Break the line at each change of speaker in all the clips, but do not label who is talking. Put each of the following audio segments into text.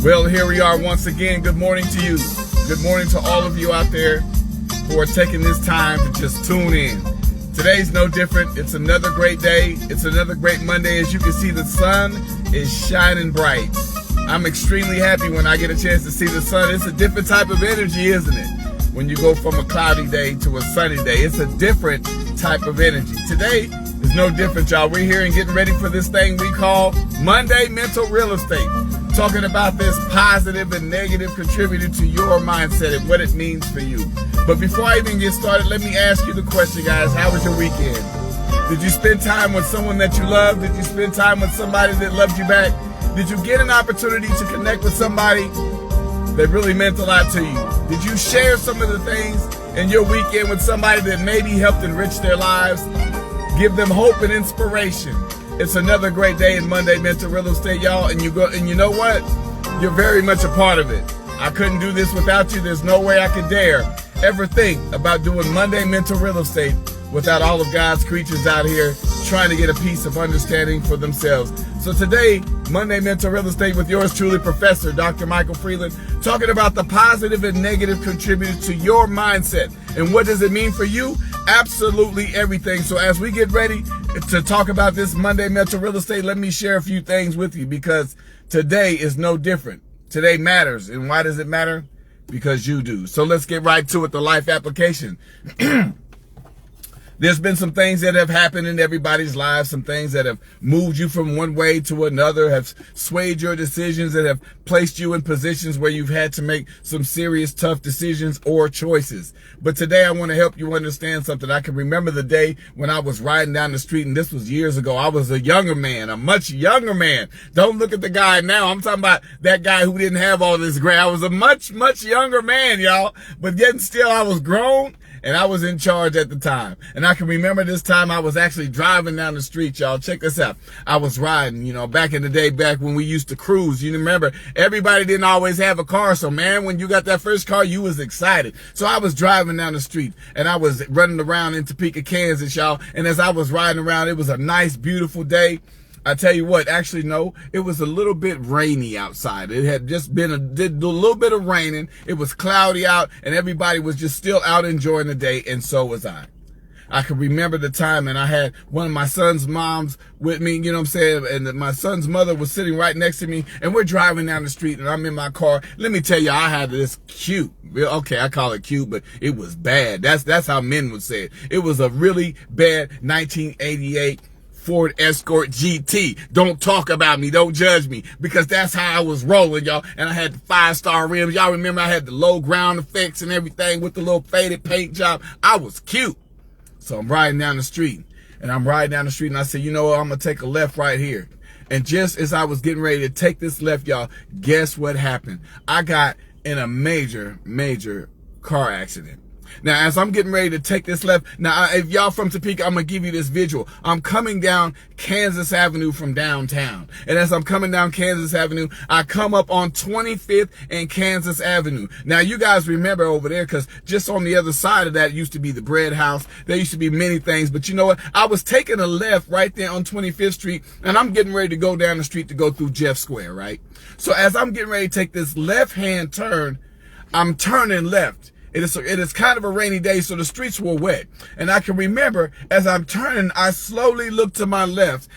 Well, here we are once again. Good morning to you. Good morning to all of you out there who are taking this time to just tune in. Today's no different. It's another great day. It's another great Monday. As you can see, the sun is shining bright. I'm extremely happy when I get a chance to see the sun. It's a different type of energy, isn't it? When you go from a cloudy day to a sunny day, it's a different type of energy. Today is no different, y'all. We're here and getting ready for this thing we call Monday Mental Real Estate. Talking about this positive and negative contributor to your mindset and what it means for you. But before I even get started, let me ask you the question, guys. How was your weekend? Did you spend time with someone that you love? Did you spend time with somebody that loved you back? Did you get an opportunity to connect with somebody that really meant a lot to you? Did you share some of the things in your weekend with somebody that maybe helped enrich their lives? Give them hope and inspiration. It's another great day in Monday Mental Real Estate, y'all, and you know what? You're very much a part of it. I couldn't do this without you. There's no way I could dare ever think about doing Monday Mental Real Estate without all of God's creatures out here trying to get a piece of understanding for themselves. So today, Monday Mental Real Estate with yours truly, Professor Dr. Michael Freeland, talking about the positive and negative contributors to your mindset. And what does it mean for you? Absolutely everything. So as we get ready to talk about this Monday Mental Real Estate, let me share a few things with you because today is no different. Today matters. And why does it matter? Because you do. So let's get right to it, the life application. There's been some things that have happened in everybody's lives, some things that have moved you from one way to another, have swayed your decisions, that have placed you in positions where you've had to make some serious, tough decisions or choices. But today I want to help you understand something. I can remember the day when I was riding down the street, and this was years ago. I was a younger man, a much younger man. Don't look at the guy now. I'm talking about that guy who didn't have all this gray. I was a much, much younger man, y'all. But yet still I was grown. And I was in charge at the time. And I can remember this time I was actually driving down the street, y'all. Check this out. I was riding, back in the day, back when we used to cruise. You remember, everybody didn't always have a car. So, man, when you got that first car, you was excited. So I was driving down the street, and I was running around in Topeka, Kansas, y'all. And as I was riding around, it was a nice, beautiful day. I tell you what, actually, no, it was a little bit rainy outside. It had just been a little bit of raining. It was cloudy out, and everybody was just still out enjoying the day, and so was I. I can remember the time, and I had one of my son's moms with me, you know what I'm saying, and my son's mother was sitting right next to me, and we're driving down the street, and I'm in my car. Let me tell you, I had this cute, okay, I call it cute, but it was bad. That's how men would say it. It was a really bad 1988 Ford Escort GT. Don't talk about me. Don't judge me. Because that's how I was rolling, y'all. And I had the 5-star rims. Y'all remember I had the low ground effects and everything with the little faded paint job. I was cute. So I'm riding down the street. And I said, you know what? I'm going to take a left right here. And just as I was getting ready to take this left, y'all, guess what happened? I got in a major, major car accident. Now, as I'm getting ready to take this left, now, if y'all from Topeka, I'm going to give you this visual. I'm coming down Kansas Avenue from downtown. And as I'm coming down Kansas Avenue, I come up on 25th and Kansas Avenue. Now, you guys remember over there, because just on the other side of that used to be the bread house. There used to be many things. But you know what? I was taking a left right there on 25th Street, and I'm getting ready to go down the street to go through Jeff Square, right? So as I'm getting ready to take this left-hand turn, I'm turning left. It is kind of a rainy day, so the streets were wet. And I can remember as I'm turning, I slowly look to my left,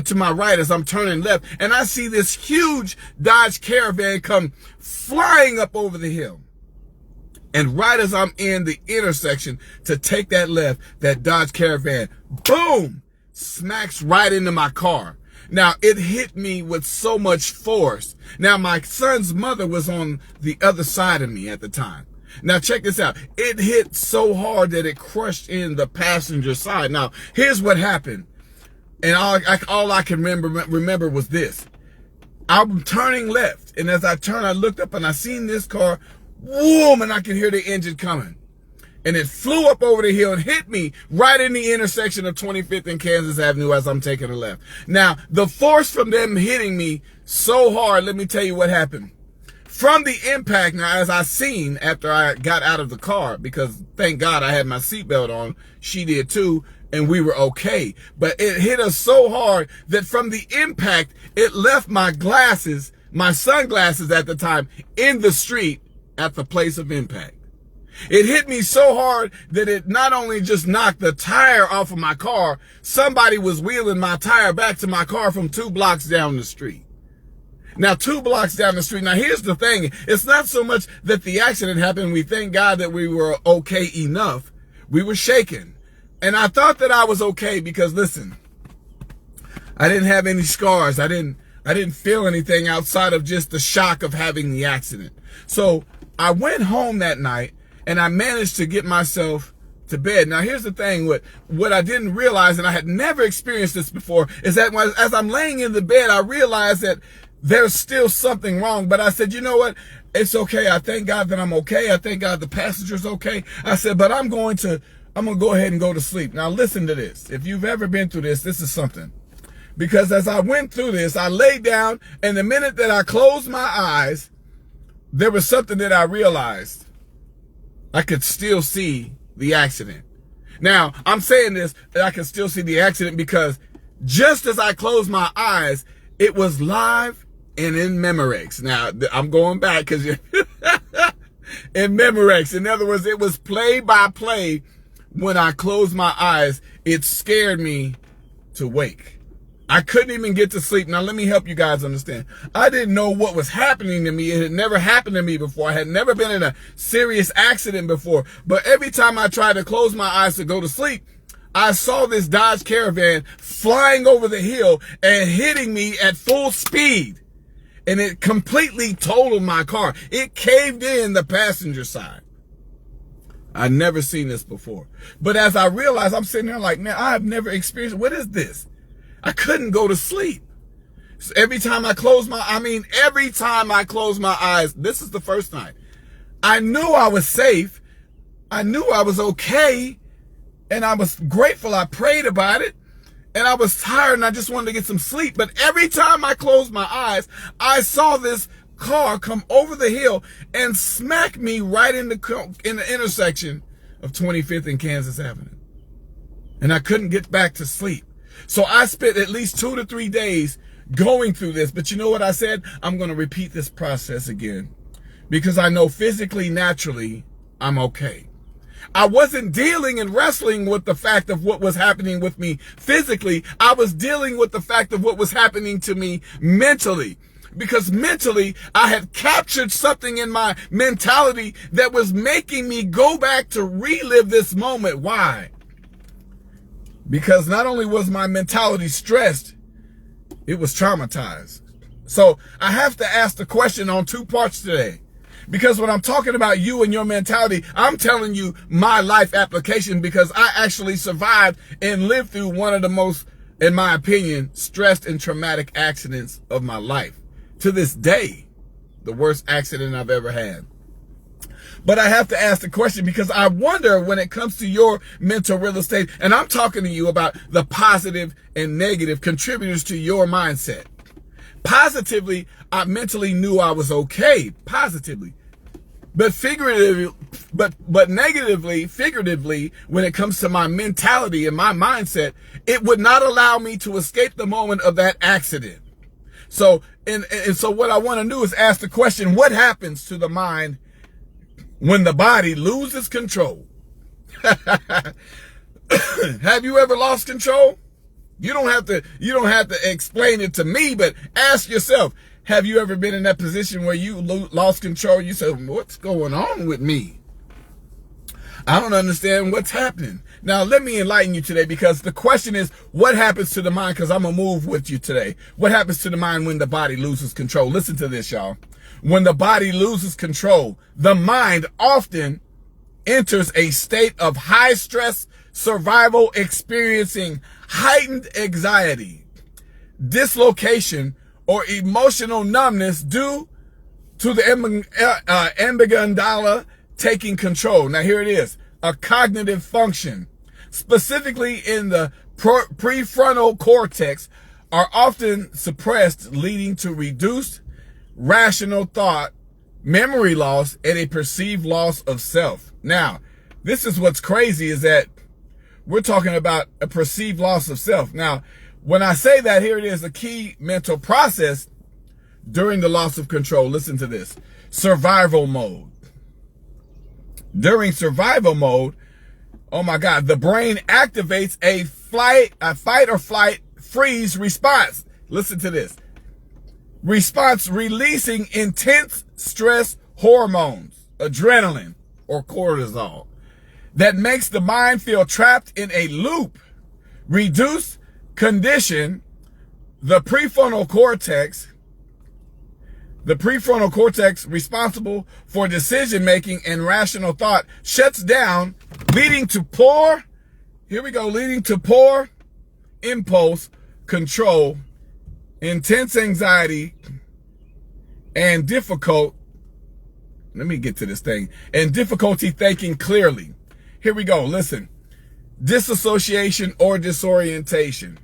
to my right as I'm turning left, and I see this huge Dodge Caravan come flying up over the hill. And right as I'm in the intersection to take that left, that Dodge Caravan, boom, smacks right into my car. Now, it hit me with so much force. Now, my son's mother was on the other side of me at the time. Now, check this out. It hit so hard that it crushed in the passenger side. Now, here's what happened. And all I can remember was this. I'm turning left. And as I turn, I looked up and I seen this car, boom, and I could hear the engine coming. And it flew up over the hill and hit me right in the intersection of 25th and Kansas Avenue as I'm taking a left. Now, the force from them hitting me so hard, let me tell you what happened. From the impact, now as I seen after I got out of the car, because thank God I had my seatbelt on, she did too, and we were okay. But it hit us so hard that from the impact, it left my glasses my sunglasses at the time in the street at the place of impact. It hit me so hard that it not only just knocked the tire off of my car, somebody was wheeling my tire back to my car from 2 blocks down the street. Now, 2 blocks down the street. Now, here's the thing. It's not so much that the accident happened. We thank God that we were okay enough. We were shaken. And I thought that I was okay because, listen, I didn't have any scars. I didn't feel anything outside of just the shock of having the accident. So I went home that night and I managed to get myself to bed. Now, here's the thing. What I didn't realize, and I had never experienced this before, is that as I'm laying in the bed, I realized that there's still something wrong. But I said, you know what? It's okay. I thank God that I'm okay. I thank God the passenger's okay. I said, but I'm going to go ahead and go to sleep. Now, listen to this. If you've ever been through this, this is something. Because as I went through this, I laid down, and the minute that I closed my eyes, there was something that I realized. I could still see the accident. Now, I'm saying this, that I could still see the accident because just as I closed my eyes, it was live and in Memorex. Now, I'm going back because in Memorex, in other words, it was play by play. When I closed my eyes, it scared me to wake. I couldn't even get to sleep. Now, let me help you guys understand. I didn't know what was happening to me. It had never happened to me before. I had never been in a serious accident before. But every time I tried to close my eyes to go to sleep, I saw this Dodge Caravan flying over the hill and hitting me at full speed. And it completely totaled my car. It caved in the passenger side. I'd never seen this before. But as I realized, I'm sitting there like, man, I've never experienced, what is this? I couldn't go to sleep. So every time I close my eyes, this is the first night, I knew I was safe. I knew I was okay. And I was grateful. I prayed about it. And I was tired and I just wanted to get some sleep. But every time I closed my eyes, I saw this car come over the hill and smack me right in the intersection of 25th and Kansas Avenue. And I couldn't get back to sleep. So I spent at least 2 to 3 days going through this. But you know what I said? I'm going to repeat this process again because I know physically, naturally, I'm okay. I wasn't dealing and wrestling with the fact of what was happening with me physically. I was dealing with the fact of what was happening to me mentally. Because mentally, I had captured something in my mentality that was making me go back to relive this moment. Why? Because not only was my mentality stressed, it was traumatized. So I have to ask the question on 2 parts today. Because when I'm talking about you and your mentality, I'm telling you my life application because I actually survived and lived through one of the most, in my opinion, stressed and traumatic accidents of my life. To this day, the worst accident I've ever had. But I have to ask the question because I wonder when it comes to your mental real estate, and I'm talking to you about the positive and negative contributors to your mindset. Positively, I mentally knew I was okay, positively. But figuratively, but negatively, figuratively, when it comes to my mentality and my mindset, it would not allow me to escape the moment of that accident. So, and so what I want to do is ask the question, what happens to the mind when the body loses control? Have you ever lost control? You don't have to explain it to me, but ask yourself, have you ever been in that position where you lost control? You said, what's going on with me? I don't understand what's happening. Now, let me enlighten you today because the question is, what happens to the mind? Because I'm going to move with you today. What happens to the mind when the body loses control? Listen to this, y'all. When the body loses control, the mind often enters a state of high stress survival, experiencing heightened anxiety, dislocation, or emotional numbness due to the amygdala taking control. Now here it is, a cognitive function, specifically in the prefrontal cortex, are often suppressed, leading to reduced rational thought, memory loss, and a perceived loss of self. Now, this is what's crazy is that we're talking about a perceived loss of self. Now, when I say that, here it is, a key mental process during the loss of control. Listen to this. Survival mode. During survival mode, oh my God, the brain activates a fight or flight freeze response. Listen to this. Response releasing intense stress hormones, adrenaline or cortisol, that makes the mind feel trapped in a loop. Reduced condition, the prefrontal cortex responsible for decision making and rational thought shuts down, leading to poor impulse control, intense anxiety, and difficulty thinking clearly. Here we go. Listen. Disassociation or disorientation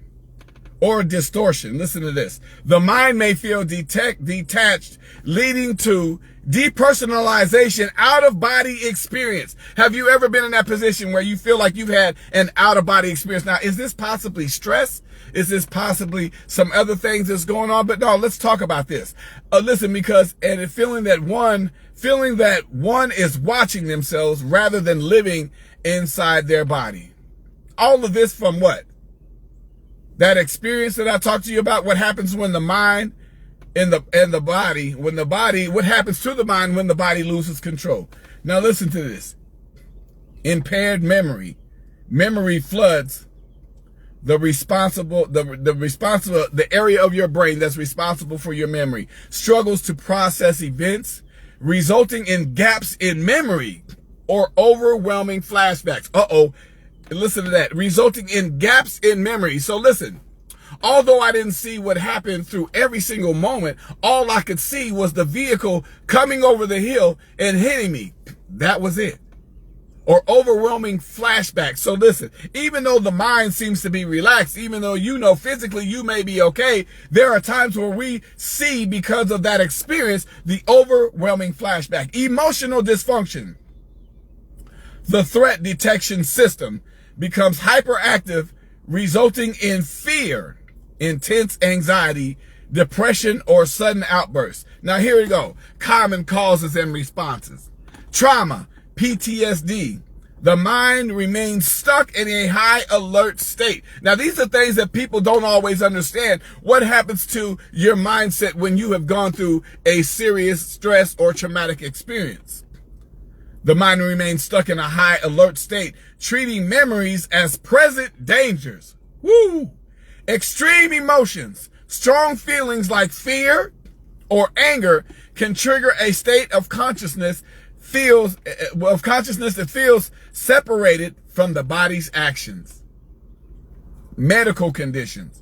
or distortion. Listen to this. The mind may feel detached, leading to depersonalization, out-of-body experience. Have you ever been in that position where you feel like you've had an out-of-body experience? Now, is this possibly stress? Is this possibly some other things that's going on? But no, let's talk about this. Listen, because feeling that one is watching themselves rather than living inside their body. All of this from what? That experience that I talked to you about, what happens when the mind and the body, what happens to the mind when the body loses control. Now listen to this. Impaired memory. Memory floods the area of your brain that's responsible for your memory. Struggles to process events, resulting in gaps in memory or overwhelming flashbacks. Listen to that. Resulting in gaps in memory. So listen, although I didn't see what happened through every single moment, all I could see was the vehicle coming over the hill and hitting me. That was it. Or overwhelming flashbacks. So listen, even though the mind seems to be relaxed, even though you know physically you may be okay, there are times where we see, because of that experience, the overwhelming flashback. Emotional dysfunction. The threat detection system becomes hyperactive, resulting in fear, intense anxiety, depression, or sudden outbursts. Now here we go. Common causes and responses. Trauma, PTSD. The mind remains stuck in a high alert state. Now these are things that people don't always understand. What happens to your mindset when you have gone through a serious stress or traumatic experience? The mind remains stuck in a high alert state, treating memories as present dangers. Woo! Extreme emotions, strong feelings like fear or anger can trigger a state of consciousness that feels separated from the body's actions. Medical conditions.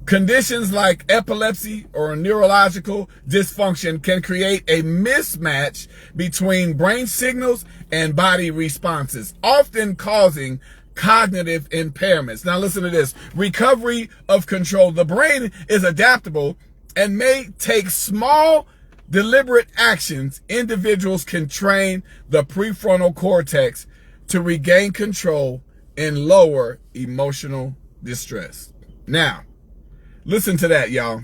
Conditions like epilepsy or neurological dysfunction can create a mismatch between brain signals and body responses, often causing cognitive impairments. Now listen to this. Recovery of control. The brain is adaptable and may take small, deliberate actions. Individuals can train the prefrontal cortex to regain control and lower emotional distress. Now, listen to that, y'all.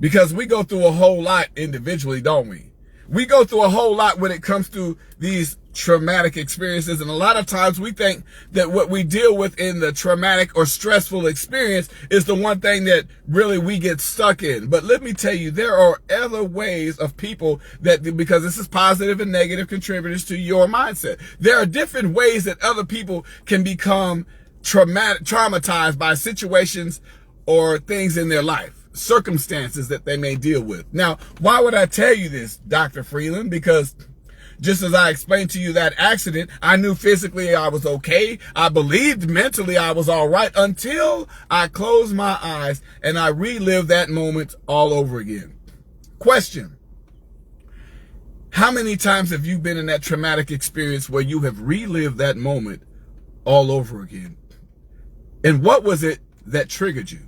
Because we go through a whole lot individually, don't we? We go through a whole lot when it comes to these traumatic experiences. And a lot of times we think that what we deal with in the traumatic or stressful experience is the one thing that really we get stuck in. But let me tell you, there are other ways of people that, because this is positive and negative contributors to your mindset. There are different ways that other people can become traumatized by situations or things in their life, circumstances that they may deal with. Now, why would I tell you this, Dr. Freeland? Because just as I explained to you that accident, I knew physically I was okay. I believed mentally I was all right until I closed my eyes and I relived that moment all over again. Question: how many times have you been in that traumatic experience where you have relived that moment all over again? And what was it that triggered you?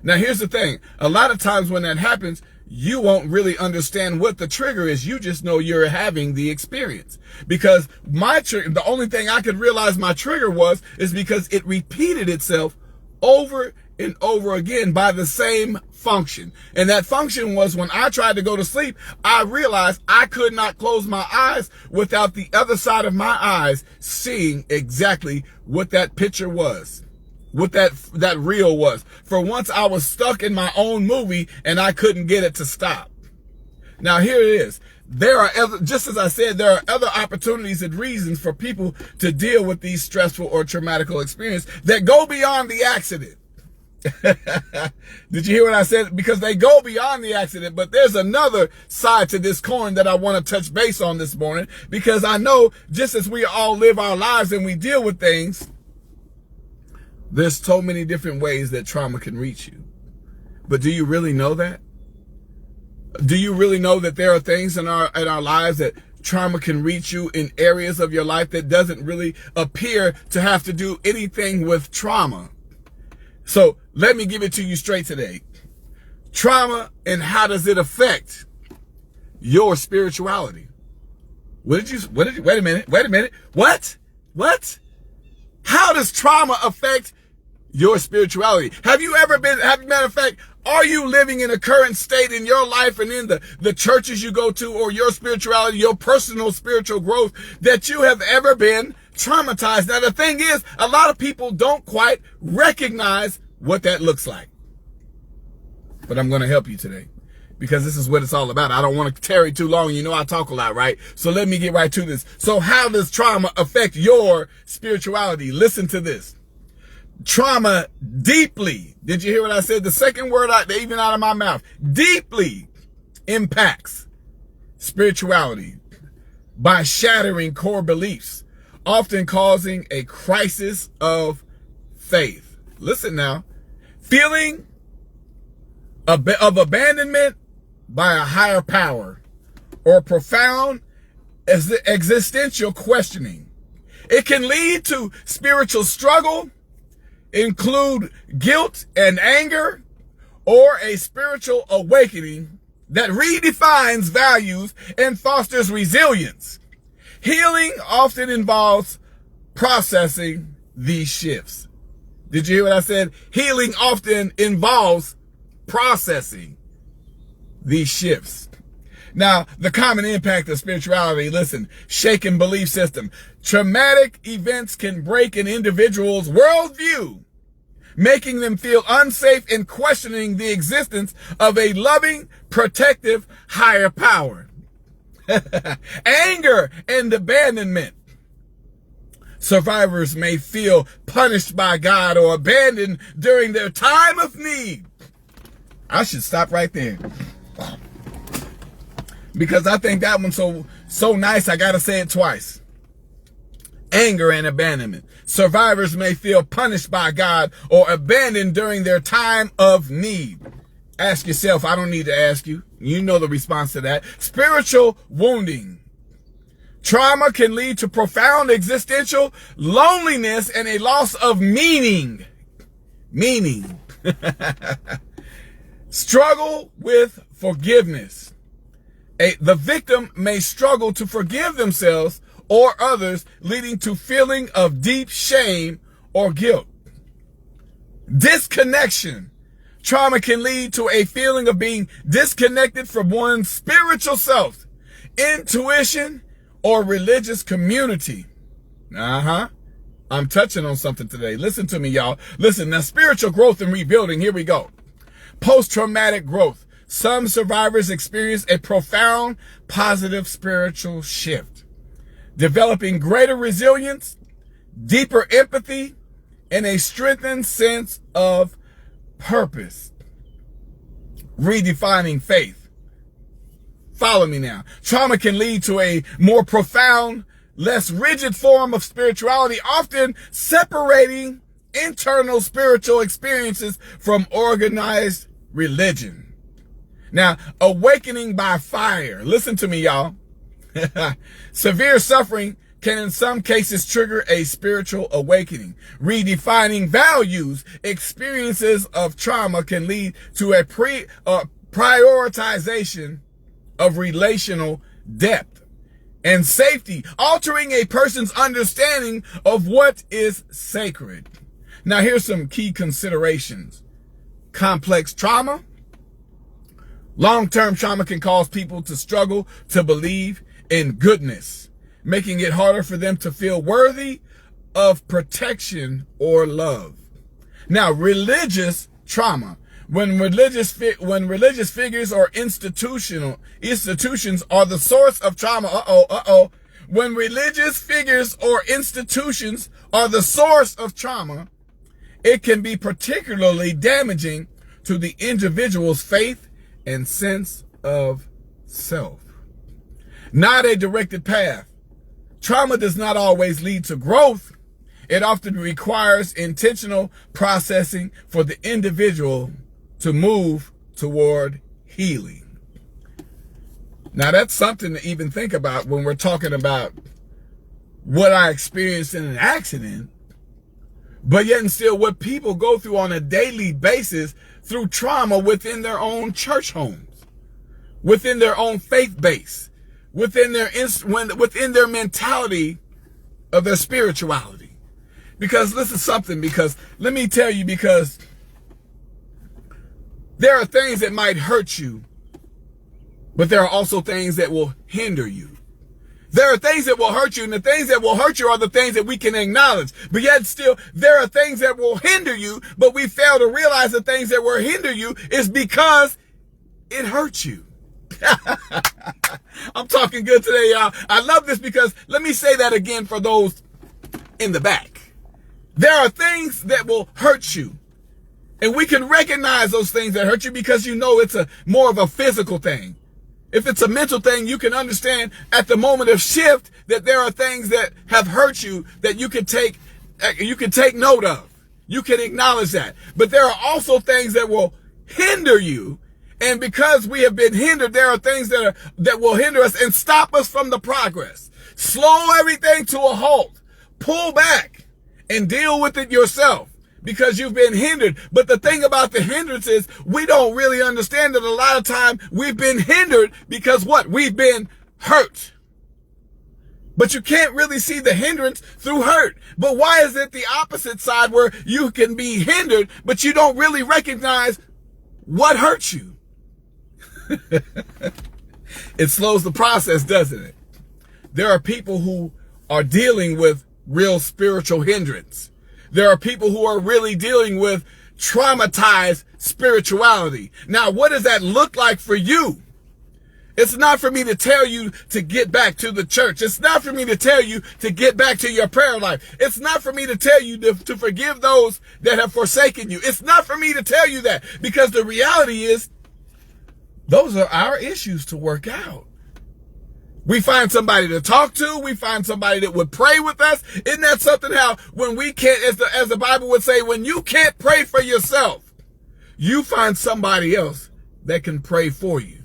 Now, here's the thing. A lot of times when that happens, you won't really understand what the trigger is. You just know you're having the experience. Because the only thing I could realize my trigger is because it repeated itself over and over again by the same function. And that function was when I tried to go to sleep, I realized I could not close my eyes without the other side of my eyes seeing exactly what that picture was, what that reel was. For once I was stuck in my own movie and I couldn't get it to stop. Now here it is. There are just as I said, there are other opportunities and reasons for people to deal with these stressful or traumatic experiences that go beyond the accident. Did you hear what I said? Because they go beyond the accident, but there's another side to this coin that I want to touch base on this morning, because I know just as we all live our lives and we deal with things, there's so many different ways that trauma can reach you. But do you really know that? Do you really know that there are things in our lives that trauma can reach you in areas of your life that doesn't really appear to have to do anything with trauma? So let me give it to you straight today. Trauma, and how does it affect your spirituality? Wait a minute. What? How does trauma affect your spirituality? Have you ever been, matter of fact, are you living in a current state in your life and in the churches you go to, or your spirituality, your personal spiritual growth, that you have ever been traumatized? Now, the thing is, a lot of people don't quite recognize what that looks like. But I'm going to help you today, because this is what it's all about. I don't want to tarry too long. You know I talk a lot, right? So let me get right to this. So how does trauma affect your spirituality? Listen to this. Trauma deeply, did you hear what I said? The second word even out of my mouth, deeply impacts spirituality by shattering core beliefs, often causing a crisis of faith. Listen now, feeling of abandonment by a higher power, or profound existential questioning. It can lead to spiritual struggle, include guilt and anger, or a spiritual awakening that redefines values and fosters resilience. Healing often involves processing these shifts. Did you hear what I said? Healing often involves processing these shifts. Now, the common impact of spirituality, listen, shaken belief system. Traumatic events can break an individual's worldview, making them feel unsafe and questioning the existence of a loving, protective, higher power. Anger and abandonment. Survivors may feel punished by God or abandoned during their time of need. I should stop right there, because I think that one's so nice, I gotta say it twice. Anger and abandonment. Survivors may feel punished by God or abandoned during their time of need. Ask yourself, I don't need to ask you. You know the response to that. Spiritual wounding. Trauma can lead to profound existential loneliness and a loss of meaning. Struggle with forgiveness. The victim may struggle to forgive themselves or others, leading to feeling of deep shame or guilt. Disconnection. Trauma can lead to a feeling of being disconnected from one's spiritual self, intuition, or religious community. I'm touching on something today. Listen to me, y'all. Listen, now, spiritual growth and rebuilding. Here we go. Post-traumatic growth. Some survivors experience a profound positive spiritual shift, developing greater resilience, deeper empathy, and a strengthened sense of purpose. Redefining faith. Follow me now. Trauma can lead to a more profound, less rigid form of spirituality, often separating internal spiritual experiences from organized religion. Now, awakening by fire. Listen to me, y'all. Severe suffering can in some cases trigger a spiritual awakening. Redefining values. Experiences of trauma can lead to a prioritization of relational depth and safety, altering a person's understanding of what is sacred. Now, here's some key considerations complex trauma. Long-term trauma can cause people to struggle to believe in goodness, making it harder for them to feel worthy of protection or love. Now, religious trauma. When religious figures or institutions are the source of trauma, when religious figures or institutions are the source of trauma, it can be particularly damaging to the individual's faith and sense of self. Not a directed path. Trauma does not always lead to growth. It often requires intentional processing for the individual to move toward healing. Now, that's something to even think about when we're talking about what I experienced in an accident, but yet and still what people go through on a daily basis through trauma within their own church homes, within their own faith base, within their mentality of their spirituality. Because listen something, because let me tell you, because there are things that might hurt you, but there are also things that will hinder you. There are things that will hurt you, and the things that will hurt you are the things that we can acknowledge. But yet still, there are things that will hinder you, but we fail to realize the things that will hinder you is because it hurts you. I'm talking good today, y'all. I love this because let me say that again for those in the back. There are things that will hurt you. And we can recognize those things that hurt you because you know it's more of a physical thing. If it's a mental thing, you can understand at the moment of shift that there are things that have hurt you that you can take note of. You can acknowledge that. But there are also things that will hinder you. And because we have been hindered, there are things that will hinder us and stop us from the progress. Slow everything to a halt. Pull back and deal with it yourself because you've been hindered. But the thing about the hindrance is we don't really understand that a lot of time we've been hindered because what? We've been hurt. But you can't really see the hindrance through hurt. But why is it the opposite side where you can be hindered, but you don't really recognize what hurts you? It slows the process, doesn't it? There are people who are dealing with real spiritual hindrance. There are people who are really dealing with traumatized spirituality. Now, what does that look like for you? It's not for me to tell you to get back to the church. It's not for me to tell you to get back to your prayer life. It's not for me to tell you to forgive those that have forsaken you. It's not for me to tell you that, because the reality is those are our issues to work out. We find somebody to talk to. We find somebody that would pray with us. Isn't that something how when we can't, as the Bible would say, when you can't pray for yourself, you find somebody else that can pray for you.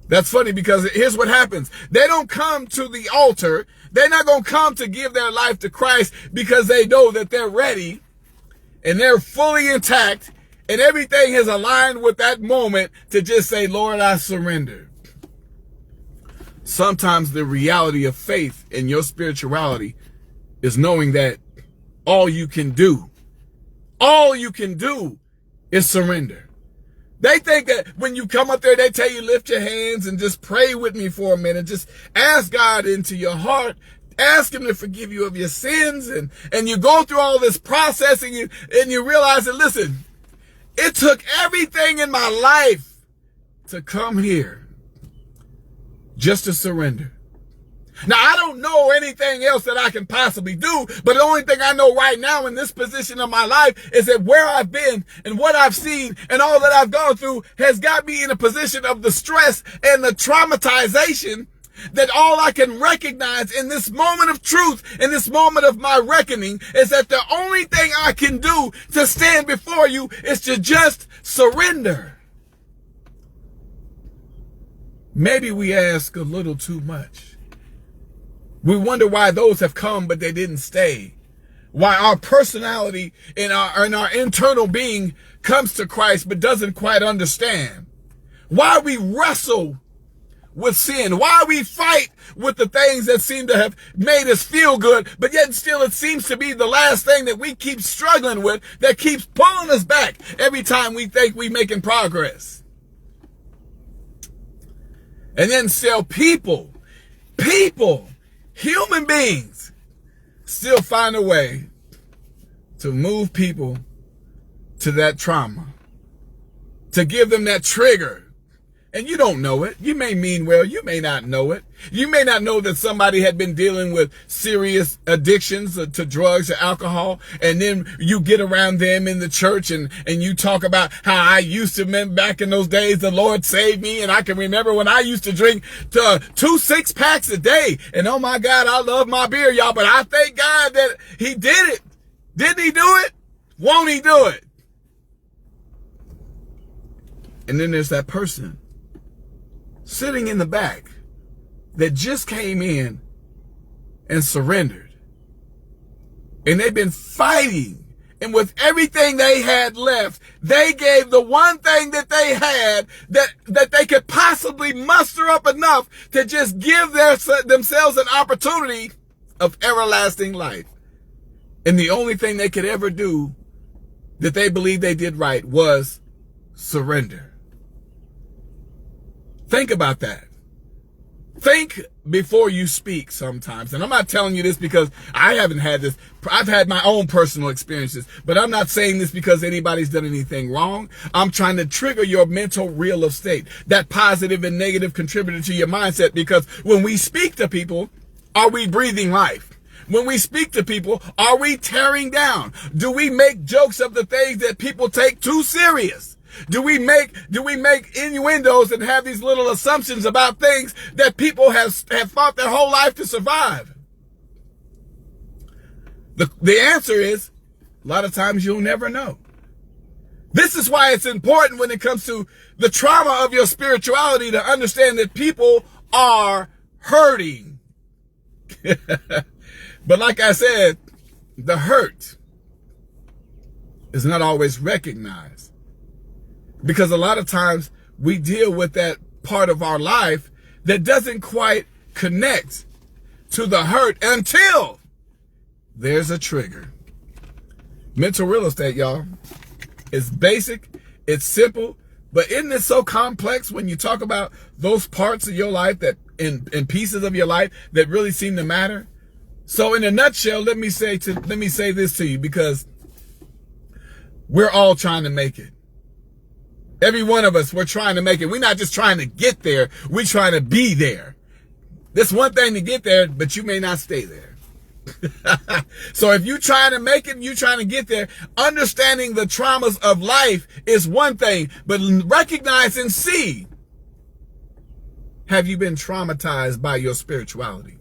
That's funny because here's what happens. They don't come to the altar. They're not going to come to give their life to Christ because they know that they're ready and they're fully intact and everything is aligned with that moment to just say, Lord, I surrender. Sometimes the reality of faith in your spirituality is knowing that all you can do is surrender. They think that when you come up there, they tell you lift your hands and just pray with me for a minute. Just ask God into your heart. Ask him to forgive you of your sins. And you go through all this processing and you realize that, listen, it took everything in my life to come here just to surrender. Now, I don't know anything else that I can possibly do, but the only thing I know right now in this position of my life is that where I've been and what I've seen and all that I've gone through has got me in a position of the stress and the traumatization that all I can recognize in this moment of truth, in this moment of my reckoning, is that the only thing I can do to stand before you is to just surrender. Maybe we ask a little too much. We wonder why those have come, but they didn't stay. Why our personality and our internal being comes to Christ, but doesn't quite understand. Why we wrestle with sin? Why we fight with the things that seem to have made us feel good, but yet still it seems to be the last thing that we keep struggling with that keeps pulling us back every time we think we're making progress. And then still people, human beings, still find a way to move people to that trauma, to give them that trigger. And you don't know it. You may mean well. You may not know it. You may not know that somebody had been dealing with serious addictions to drugs or alcohol. And then you get around them in the church and you talk about how I used to remember back in those days, the Lord saved me. And I can remember when I used to drink 2 6-packs a day. And oh my God, I love my beer, y'all. But I thank God that he did it. Didn't he do it? Won't he do it? And then there's that person sitting in the back that just came in and surrendered. And they've been fighting. And with everything they had left, they gave the one thing that they had that they could possibly muster up enough to just give themselves an opportunity of everlasting life. And the only thing they could ever do that they believed they did right was surrender. Think about that. Think before you speak sometimes. And I'm not telling you this because I haven't had this. I've had my own personal experiences, but I'm not saying this because anybody's done anything wrong. I'm trying to trigger your mental real estate, that positive and negative contributor to your mindset, because when we speak to people, are we breathing life? When we speak to people, are we tearing down? Do we make jokes of the things that people take too serious? Do we make innuendos and have these little assumptions about things that people have fought their whole life to survive? The answer is, a lot of times you'll never know. This is why it's important when it comes to the trauma of your spirituality to understand that people are hurting. But like I said, the hurt is not always recognized. Because a lot of times we deal with that part of our life that doesn't quite connect to the hurt until there's a trigger. Mental real estate, y'all. It's basic, it's simple, but isn't it so complex when you talk about those parts of your life that in pieces of your life that really seem to matter? So in a nutshell, let me say this to you, because we're all trying to make it. Every one of us, we're trying to make it. We're not just trying to get there. We're trying to be there. There's one thing to get there, but you may not stay there. So if you're trying to make it and you're trying to get there, understanding the traumas of life is one thing, but recognize and see, have you been traumatized by your spirituality?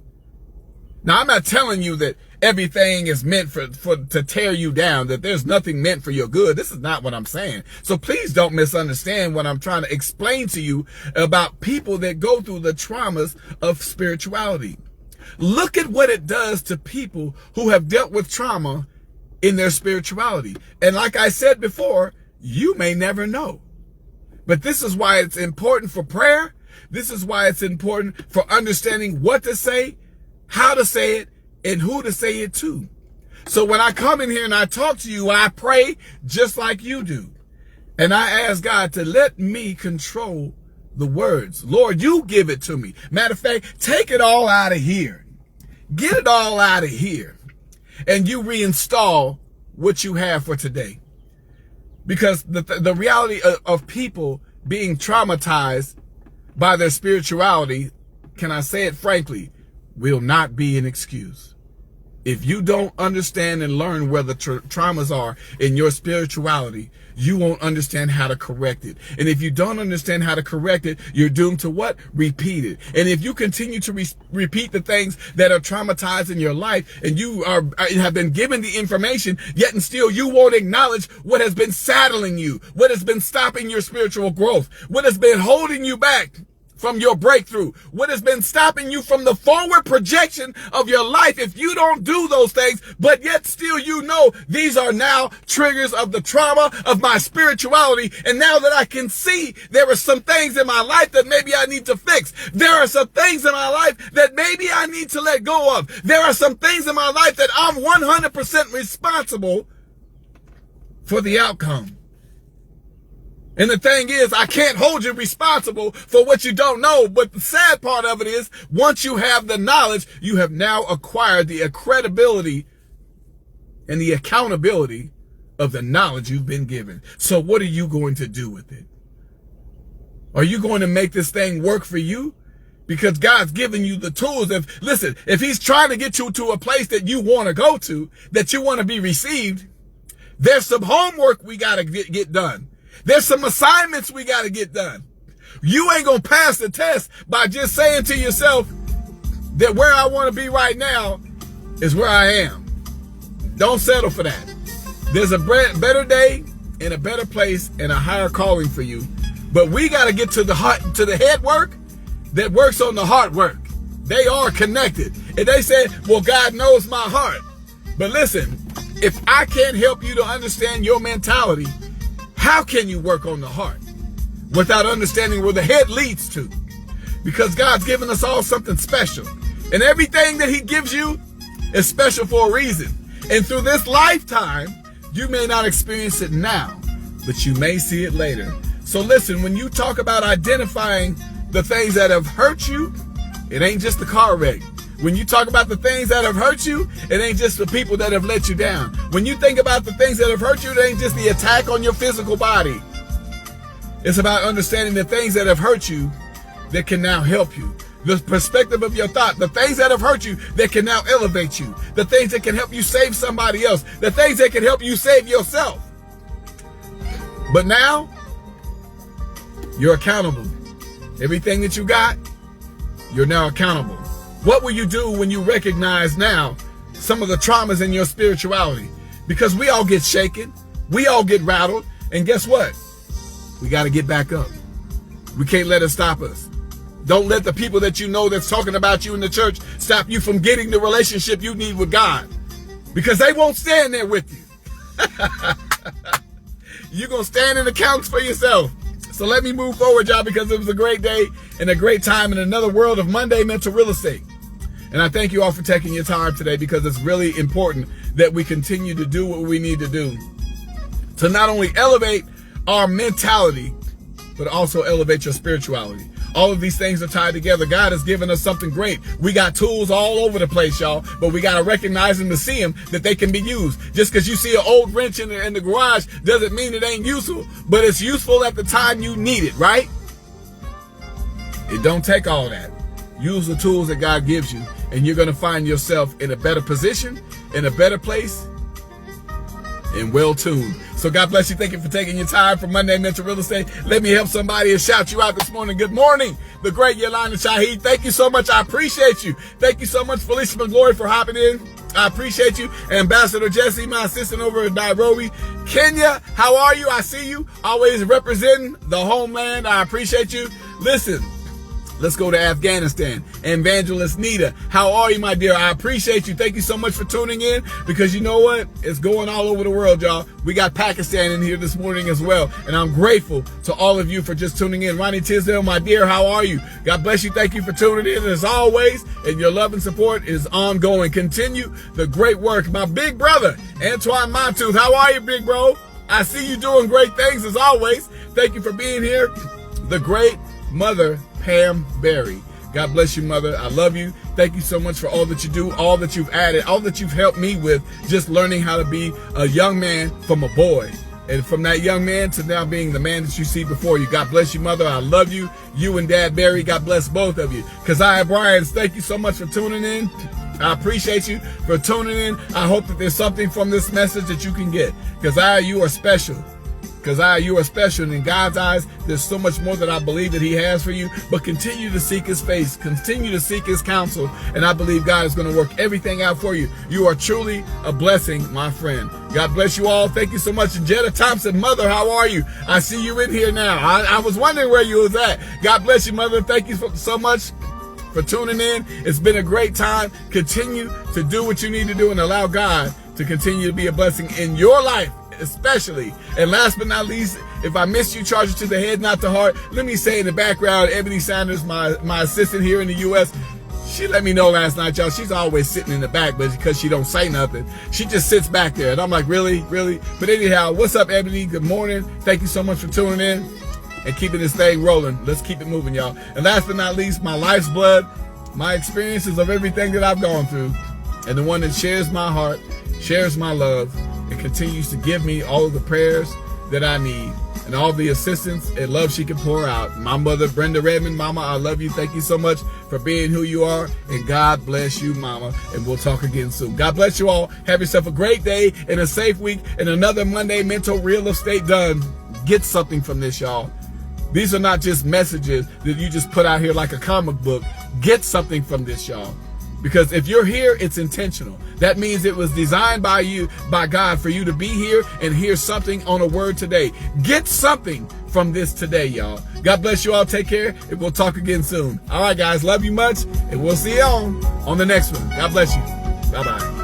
Now, I'm not telling you that everything is meant to tear you down, that there's nothing meant for your good. This is not what I'm saying. So please don't misunderstand what I'm trying to explain to you about people that go through the traumas of spirituality. Look at what it does to people who have dealt with trauma in their spirituality. And like I said before, you may never know. But this is why it's important for prayer. This is why it's important for understanding what to say, how to say it, and who to say it to. So when I come in here and I talk to you, I pray just like you do. And I ask God to let me control the words. Lord, you give it to me. Matter of fact, take it all out of here. Get it all out of here. And you reinstall what you have for today. Because the reality of people being traumatized by their spirituality, can I say it frankly, will not be an excuse. If you don't understand and learn where the traumas are in your spirituality, you won't understand how to correct it. And if you don't understand how to correct it, you're doomed to what? Repeat it. And if you continue to repeat the things that are traumatized in your life, and you have been given the information, yet and still you won't acknowledge what has been saddling you, what has been stopping your spiritual growth, what has been holding you back from your breakthrough? What has been stopping you from the forward projection of your life if you don't do those things, but yet still you know these are now triggers of the trauma of my spirituality, and now that I can see there are some things in my life that maybe I need to fix. There are some things in my life that maybe I need to let go of. There are some things in my life that I'm 100% responsible for the outcome. And the thing is, I can't hold you responsible for what you don't know. But the sad part of it is, once you have the knowledge, you have now acquired the credibility and the accountability of the knowledge you've been given. So what are you going to do with it? Are you going to make this thing work for you? Because God's given you the tools. If he's trying to get you to a place that you want to go to, that you want to be received, there's some homework we got to get done. There's some assignments we got to get done. You ain't going to pass the test by just saying to yourself that where I want to be right now is where I am. Don't settle for that. There's a better day and a better place and a higher calling for you. But we got to get to the heart, to the head work that works on the heart work. They are connected. And they say, well, God knows my heart. But listen, if I can't help you to understand your mentality, how can you work on the heart without understanding where the head leads to? Because God's given us all something special. And everything that he gives you is special for a reason. And through this lifetime, you may not experience it now, but you may see it later. So listen, when you talk about identifying the things that have hurt you, it ain't just the car wreck. When you talk about the things that have hurt you, it ain't just the people that have let you down. When you think about the things that have hurt you, it ain't just the attack on your physical body. It's about understanding the things that have hurt you that can now help you. The perspective of your thought, the things that have hurt you that can now elevate you. The things that can help you save somebody else. The things that can help you save yourself. But now, you're accountable. Everything that you got, you're now accountable. What will you do when you recognize now some of the traumas in your spirituality? Because we all get shaken. We all get rattled. And guess what? We got to get back up. We can't let it stop us. Don't let the people that you know that's talking about you in the church stop you from getting the relationship you need with God. Because they won't stand there with you. You're going to stand in the counts for yourself. So let me move forward, y'all, because it was a great day and a great time in another world of Monday Mental Real Estate. And I thank you all for taking your time today, because it's really important that we continue to do what we need to do to not only elevate our mentality, but also elevate your spirituality. All of these things are tied together. God has given us something great. We got tools all over the place, y'all, but we got to recognize them to see them, that they can be used. Just because you see an old wrench in the garage doesn't mean it ain't useful, but it's useful at the time you need it, right? It don't take all that. Use the tools that God gives you, and you're going to find yourself in a better position, in a better place, and well-tuned. So God bless you. Thank you for taking your time for Monday Mental Real Estate. Let me help somebody and shout you out this morning. Good morning, the great Yolanda Shaheed. Thank you so much. I appreciate you. Thank you so much, Felicia McGlory, for hopping in. I appreciate you. Ambassador Jesse, my assistant over in Nairobi, Kenya. How are you? I see you. Always representing the homeland. I appreciate you. Listen. Let's go to Afghanistan. Evangelist Nita, how are you, my dear? I appreciate you. Thank you so much for tuning in, because you know what? It's going all over the world, y'all. We got Pakistan in here this morning as well, and I'm grateful to all of you for just tuning in. Ronnie Tisdale, my dear, how are you? God bless you. Thank you for tuning in as always, and your love and support is ongoing. Continue the great work. My big brother, Antoine Montooth, how are you, big bro? I see you doing great things as always. Thank you for being here. The great mother, Pam Berry. God bless you, mother. I love you. Thank you so much for all that you do, all that you've added, all that you've helped me with, just learning how to be a young man from a boy. And from that young man to now being the man that you see before you. God bless you, mother. I love you. You and Dad Barry, God bless both of you. Keziah Bryans, thank you so much for tuning in. I appreciate you for tuning in. I hope that there's something from this message that you can get. Keziah, you are special. because you are special, and in God's eyes, there's so much more that I believe that he has for you. But continue to seek his face, continue to seek his counsel, and I believe God is going to work everything out for you. You are truly a blessing, my friend. God bless you all. Thank you so much. And Jetta Thompson, mother, how are you? I see you in here now. I was wondering where you was at. God bless you, mother. Thank you so much for tuning in. It's been a great time. Continue to do what you need to do and allow God to continue to be a blessing in your life, especially. And last but not least, if I missed you, charge it to the head, not the heart. Let me say in the background, Ebony Sanders, my assistant here in the U.S., she let me know last night, y'all. She's always sitting in the back, but because she don't say nothing, she just sits back there. And I'm like, really? But anyhow, what's up, Ebony? Good morning. Thank you so much for tuning in and keeping this thing rolling. Let's keep it moving, y'all. And last but not least, my life's blood, my experiences of everything that I've gone through, and the one that shares my heart, shares my love, and continues to give me all of the prayers that I need and all the assistance and love she can pour out. My mother, Brenda Redmond. Mama, I love you. Thank you so much for being who you are, and God bless you, Mama, and we'll talk again soon. God bless you all. Have yourself a great day and a safe week and another Monday Mental Real Estate done. Get something from this, y'all. These are not just messages that you just put out here like a comic book. Get something from this, y'all. Because if you're here, it's intentional. That means it was designed by you, by God, for you to be here and hear something on a word today. Get something from this today, y'all. God bless you all. Take care, and we'll talk again soon. All right, guys. Love you much, and we'll see you on the next one. God bless you. Bye-bye.